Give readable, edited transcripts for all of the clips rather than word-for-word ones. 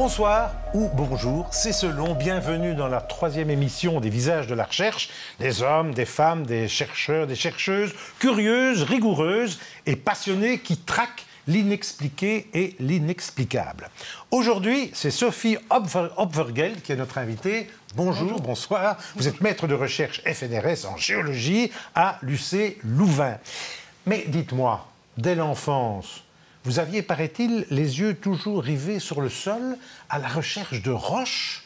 Bonsoir ou bonjour, c'est selon. Bienvenue dans la 3e émission des Visages de la Recherche. Des hommes, des femmes, des chercheurs, des chercheuses, curieuses, rigoureuses et passionnés qui traquent l'inexpliqué et l'inexplicable. Aujourd'hui, c'est Sophie Hopvergeld qui est notre invitée. Bonjour, bonsoir. Vous êtes maître de recherche FNRS en géologie à l'UC Louvain. Mais dites-moi, dès l'enfance, vous aviez, paraît-il, les yeux toujours rivés sur le sol à la recherche de roches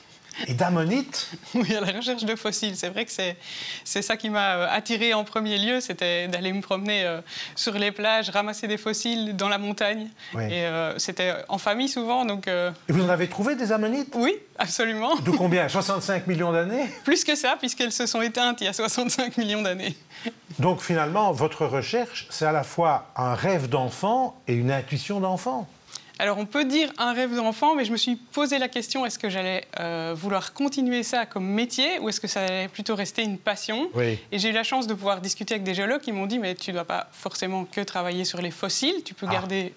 et d'ammonites. Oui, à la recherche de fossiles. C'est vrai que c'est ça qui m'a attirée en premier lieu, c'était d'aller me promener sur les plages, ramasser des fossiles dans la montagne. Oui. Et c'était en famille souvent. Donc, Et vous en avez trouvé des ammonites? Oui, absolument. De combien? 65 millions d'années? Plus que ça, puisqu'elles se sont éteintes il y a 65 millions d'années. Donc finalement, votre recherche, c'est à la fois un rêve d'enfant et une intuition d'enfant. Alors, on peut dire un rêve d'enfant, mais je me suis posé la question, est-ce que j'allais vouloir continuer ça comme métier ou est-ce que ça allait plutôt rester une passion? Oui. Et j'ai eu la chance de pouvoir discuter avec des géologues qui m'ont dit, mais tu ne dois pas forcément que travailler sur les fossiles, tu peux garder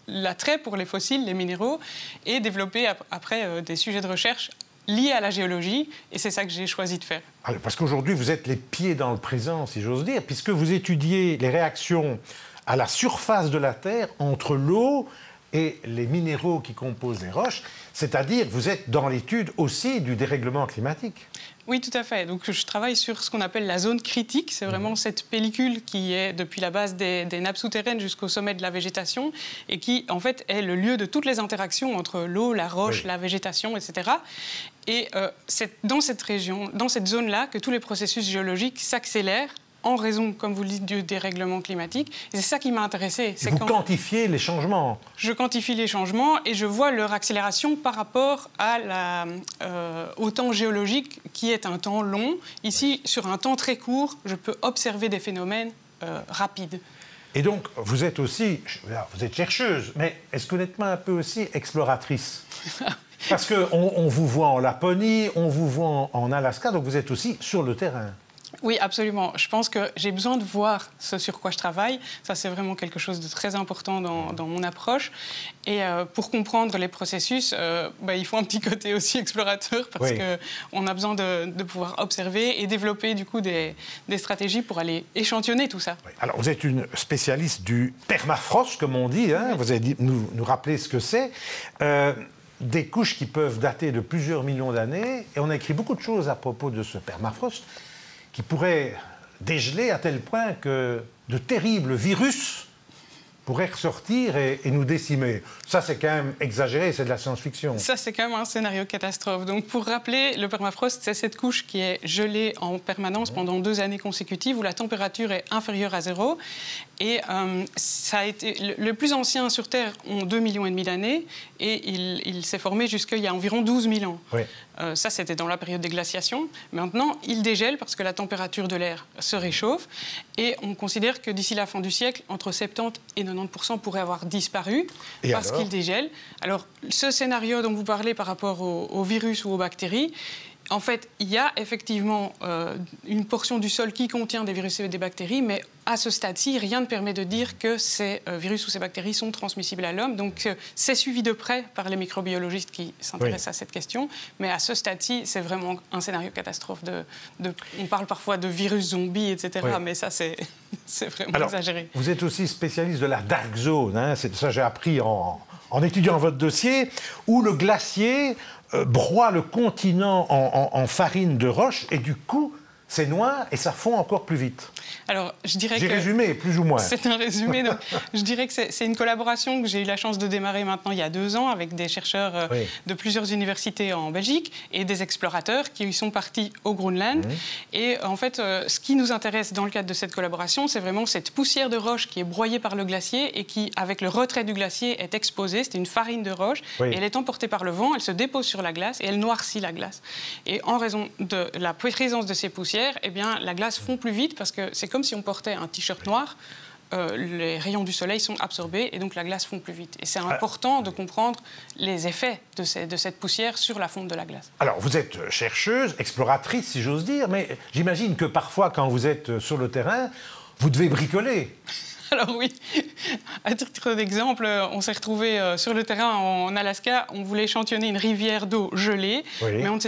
l'attrait pour les fossiles, les minéraux, et développer après des sujets de recherche liés à la géologie, et c'est ça que j'ai choisi de faire. Alors, parce qu'aujourd'hui, vous êtes les pieds dans le présent, si j'ose dire, puisque vous étudiez les réactions à la surface de la Terre entre l'eau et les minéraux qui composent les roches, c'est-à-dire vous êtes dans l'étude aussi du dérèglement climatique. Oui, tout à fait. Donc, je travaille sur ce qu'on appelle la zone critique. C'est vraiment cette pellicule qui est depuis la base des nappes souterraines jusqu'au sommet de la végétation et qui, en fait, est le lieu de toutes les interactions entre l'eau, la roche, la végétation, etc. Et c'est dans cette région, dans cette zone-là, que tous les processus géologiques s'accélèrent en raison, comme vous le dites, du dérèglement climatique. Et c'est ça qui m'a intéressée. Vous quantifiez les changements? Je quantifie les changements et je vois leur accélération par rapport au temps géologique, qui est un temps long. Ici, sur un temps très court, je peux observer des phénomènes rapides. Et donc, vous êtes aussi, vous êtes chercheuse, mais est-ce que vous êtes un peu aussi exploratrice? Parce qu'on vous voit en Laponie, on vous voit en Alaska, donc vous êtes aussi sur le terrain. Oui, absolument. Je pense que j'ai besoin de voir ce sur quoi je travaille. Ça, c'est vraiment quelque chose de très important dans mon approche. Et pour comprendre les processus, il faut un petit côté aussi explorateur parce qu'on a besoin de pouvoir observer et développer du coup des stratégies pour aller échantillonner tout ça. Oui. Alors, vous êtes une spécialiste du permafrost, comme on dit. Hein. Vous allez nous rappeler ce que c'est. Des couches qui peuvent dater de plusieurs millions d'années. Et on a écrit beaucoup de choses à propos de ce permafrost qui pourrait dégeler à tel point que de terribles virus pourraient ressortir et nous décimer. Ça, c'est quand même exagéré, c'est de la science-fiction. Ça, c'est quand même un scénario catastrophe. Donc, pour rappeler, le permafrost, c'est cette couche qui est gelée en permanence pendant 2 années consécutives où la température est inférieure à 0. Et ça a été... Le plus ancien sur Terre ont 2,5 millions d'années et il s'est formé jusqu'il y a environ 12 000 ans. Oui. Ça, c'était dans la période des glaciations. Maintenant, il dégèle parce que la température de l'air se réchauffe et on considère que d'ici la fin du siècle, entre 70 et 90% pourraient avoir disparu parce qu'il dégèle. Alors, ce scénario dont vous parlez par rapport aux virus ou aux bactéries, en fait, il y a effectivement une portion du sol qui contient des virus et des bactéries, mais à ce stade-ci, rien ne permet de dire que ces virus ou ces bactéries sont transmissibles à l'homme. Donc, c'est suivi de près par les microbiologistes qui s'intéressent à cette question. Mais à ce stade-ci, c'est vraiment un scénario catastrophe. On parle parfois de virus zombies, etc. Mais ça, c'est vraiment exagéré. Vous êtes aussi spécialiste de la dark zone. Hein, ça, j'ai appris en étudiant votre dossier, où le glacier broie le continent en farine de roche et du coup, c'est noir et ça fond encore plus vite. Alors, je dirais j'ai résumé, plus ou moins. C'est un résumé. Donc, je dirais que c'est une collaboration que j'ai eu la chance de démarrer maintenant il y a 2 ans avec des chercheurs de plusieurs universités en Belgique et des explorateurs qui sont partis au Groenland. Et en fait, ce qui nous intéresse dans le cadre de cette collaboration, c'est vraiment cette poussière de roche qui est broyée par le glacier et qui, avec le retrait du glacier, est exposée. C'est une farine de roche. Et elle est emportée par le vent, elle se dépose sur la glace et elle noircit la glace. Et en raison de la présence de ces poussières, eh bien, la glace fond plus vite parce que c'est comme si on portait un t-shirt noir, les rayons du soleil sont absorbés et donc la glace fond plus vite. Et c'est important de comprendre les effets de cette poussière sur la fonte de la glace. Alors, vous êtes chercheuse, exploratrice, si j'ose dire, mais j'imagine que parfois, quand vous êtes sur le terrain, vous devez bricoler. Alors oui, à titre d'exemple, on s'est retrouvé sur le terrain en Alaska, on voulait échantillonner une rivière d'eau gelée, mais on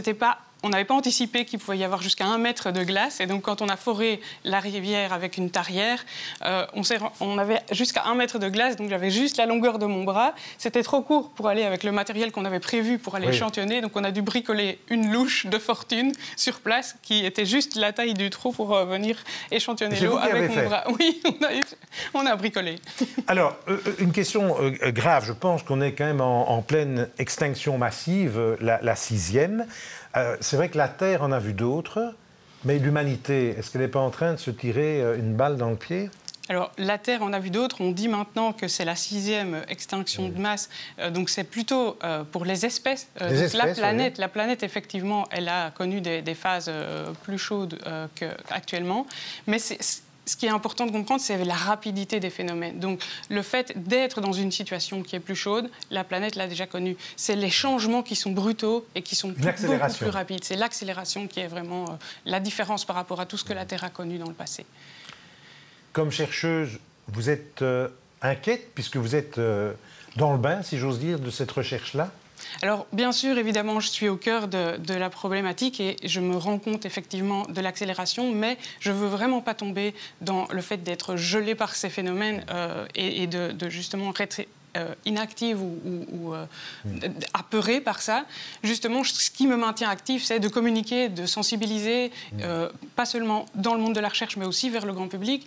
n'avait pas anticipé qu'il pouvait y avoir jusqu'à 1 mètre de glace. Et donc, quand on a foré la rivière avec une tarière, on avait jusqu'à 1 mètre de glace. Donc, j'avais juste la longueur de mon bras. C'était trop court pour aller avec le matériel qu'on avait prévu pour aller échantillonner. Donc, on a dû bricoler une louche de fortune sur place qui était juste la taille du trou pour venir échantillonner l'eau avec mon bras. Oui, on a bricolé. Alors, une question grave. Je pense qu'on est quand même en pleine extinction massive, la 6e. C'est vrai que la Terre en a vu d'autres, mais l'humanité, est-ce qu'elle n'est pas en train de se tirer une balle dans le pied ? Alors, la Terre en a vu d'autres. On dit maintenant que c'est la 6e extinction de masse. Donc, c'est plutôt pour les espèces. La planète, effectivement, elle a connu des phases plus chaudes qu'actuellement. Mais ce qui est important de comprendre, c'est la rapidité des phénomènes. Donc, le fait d'être dans une situation qui est plus chaude, la planète l'a déjà connu. C'est les changements qui sont brutaux et qui sont beaucoup plus rapides. C'est l'accélération qui est vraiment la différence par rapport à tout ce que la Terre a connu dans le passé. Comme chercheuse, vous êtes inquiète, puisque vous êtes dans le bain, si j'ose dire, de cette recherche-là ? Alors, bien sûr, évidemment, je suis au cœur de la problématique et je me rends compte effectivement de l'accélération, mais je ne veux vraiment pas tomber dans le fait d'être gelé par ces phénomènes et de justement être inactive ou apeurée par ça. Justement, ce qui me maintient active, c'est de communiquer, de sensibiliser, pas seulement dans le monde de la recherche, mais aussi vers le grand public.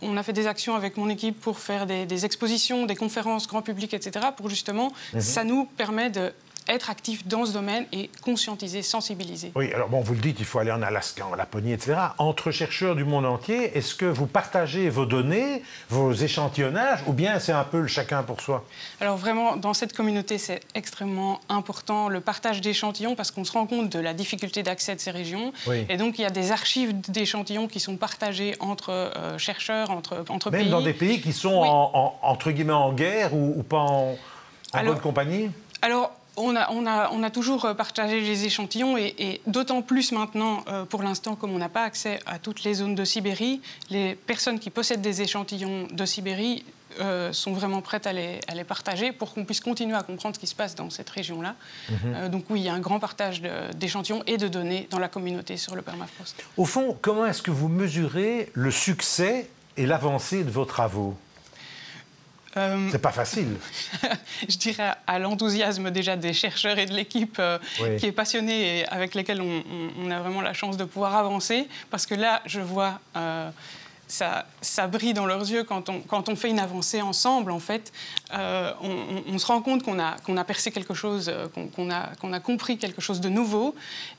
On a fait des actions avec mon équipe pour faire des expositions, des conférences grand public, etc. Pour justement, ça nous permet d'être actifs dans ce domaine et conscientiser, sensibiliser. Oui, alors bon, vous le dites, il faut aller en Alaska, en Laponie, etc. Entre chercheurs du monde entier, est-ce que vous partagez vos données, vos échantillonnages, ou bien c'est un peu le chacun pour soi? Alors vraiment, dans cette communauté, c'est extrêmement important le partage d'échantillons parce qu'on se rend compte de la difficulté d'accès de ces régions. Oui. Et donc, il y a des archives d'échantillons qui sont partagées entre chercheurs, entre pays. Même dans des pays qui sont, entre guillemets, en guerre ou pas en bonne compagnie? Alors, on a toujours partagé les échantillons et d'autant plus maintenant, pour l'instant, comme on n'a pas accès à toutes les zones de Sibérie, les personnes qui possèdent des échantillons de Sibérie sont vraiment prêtes à les partager pour qu'on puisse continuer à comprendre ce qui se passe dans cette région-là. Donc oui, il y a un grand partage d'échantillons et de données dans la communauté sur le permafrost. Au fond, comment est-ce que vous mesurez le succès et l'avancée de vos travaux ? C'est pas facile. Je dirais à l'enthousiasme déjà des chercheurs et de l'équipe qui est passionnée et avec lesquels on a vraiment la chance de pouvoir avancer. Parce que là, je vois ça brille dans leurs yeux quand on fait une avancée ensemble. En fait, on se rend compte qu'on a percé quelque chose, qu'on a compris quelque chose de nouveau.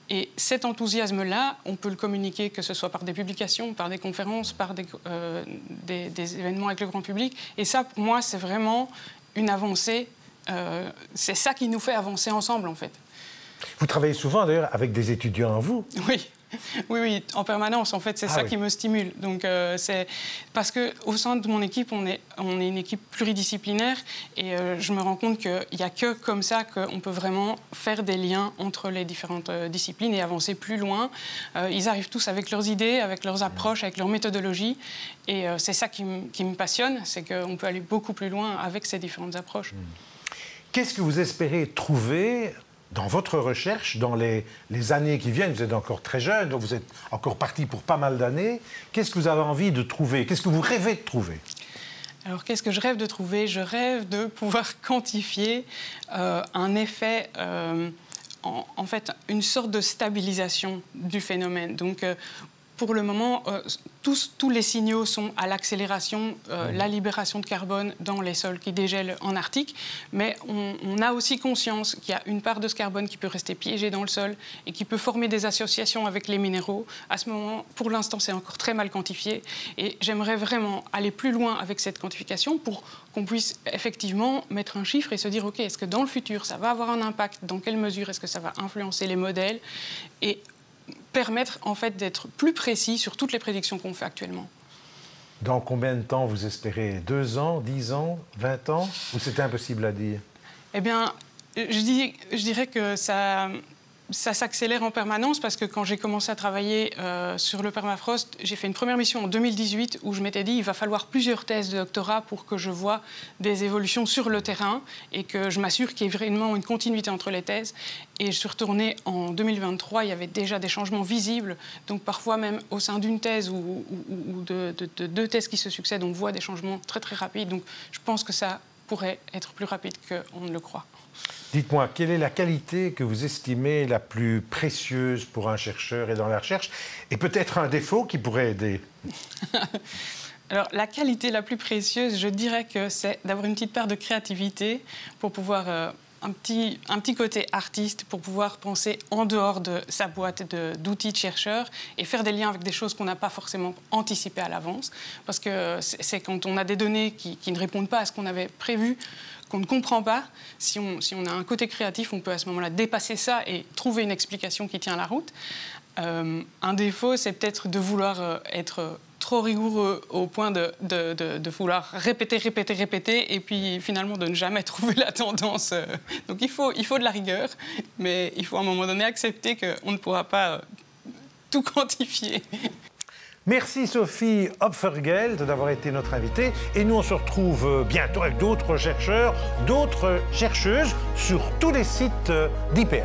Et cet enthousiasme-là, on peut le communiquer, que ce soit par des publications, par des conférences, par des événements avec le grand public. Et ça, pour moi, c'est vraiment une avancée. C'est ça qui nous fait avancer ensemble, en fait. Vous travaillez souvent, d'ailleurs, avec des étudiants en vous. Oui. Oui, en permanence, en fait, c'est ça qui me stimule. Donc, c'est parce qu'au sein de mon équipe, on est une équipe pluridisciplinaire et je me rends compte qu'il n'y a que comme ça qu'on peut vraiment faire des liens entre les différentes disciplines et avancer plus loin. Ils arrivent tous avec leurs idées, avec leurs approches, avec leur méthodologie et c'est ça qui me passionne, c'est qu'on peut aller beaucoup plus loin avec ces différentes approches. Qu'est-ce que vous espérez trouver dans votre recherche, dans les années qui viennent? Vous êtes encore très jeune, donc vous êtes encore parti pour pas mal d'années. Qu'est-ce que vous avez envie de trouver? Qu'est-ce que vous rêvez de trouver? Alors, qu'est-ce que je rêve de trouver? Je rêve de pouvoir quantifier un effet, en fait, une sorte de stabilisation du phénomène. Donc, pour le moment, tous les signaux sont à l'accélération, la libération de carbone dans les sols qui dégèlent en Arctique. Mais on a aussi conscience qu'il y a une part de ce carbone qui peut rester piégé dans le sol et qui peut former des associations avec les minéraux. À ce moment, pour l'instant, c'est encore très mal quantifié. Et j'aimerais vraiment aller plus loin avec cette quantification pour qu'on puisse effectivement mettre un chiffre et se dire, OK, est-ce que dans le futur, ça va avoir un impact? Dans quelle mesure est-ce que ça va influencer les modèles? Et permettre en fait d'être plus précis sur toutes les prédictions qu'on fait actuellement. Dans combien de temps vous espérez? 2 ans, 10 ans, 20 ans? Ou c'est impossible à dire? Eh bien, je dirais que ça... ça s'accélère en permanence parce que quand j'ai commencé à travailler sur le permafrost, j'ai fait une première mission en 2018 où je m'étais dit il va falloir plusieurs thèses de doctorat pour que je voie des évolutions sur le terrain et que je m'assure qu'il y ait vraiment une continuité entre les thèses. Et je suis retournée en 2023, il y avait déjà des changements visibles. Donc parfois même au sein d'une thèse ou de deux thèses qui se succèdent, on voit des changements très très rapides. Donc je pense que ça pourrait être plus rapide qu'on ne le croit. Dites-moi, quelle est la qualité que vous estimez la plus précieuse pour un chercheur et dans la recherche? Et peut-être un défaut qui pourrait aider? Alors, la qualité la plus précieuse, je dirais que c'est d'avoir une petite part de créativité pour pouvoir... un petit côté artiste pour pouvoir penser en dehors de sa boîte d'outils de chercheur et faire des liens avec des choses qu'on n'a pas forcément anticipées à l'avance. Parce que c'est quand on a des données qui ne répondent pas à ce qu'on avait prévu, qu'on ne comprend pas. Si on a un côté créatif, on peut à ce moment-là dépasser ça et trouver une explication qui tient la route. Un défaut, c'est peut-être de vouloir être trop rigoureux au point de vouloir répéter, et puis finalement de ne jamais trouver la tendance. Donc il faut de la rigueur, mais il faut à un moment donné accepter qu'on ne pourra pas tout quantifier. Merci Sophie Hopfergeld d'avoir été notre invitée. Et nous, on se retrouve bientôt avec d'autres chercheurs, d'autres chercheuses sur tous les sites d'IPM.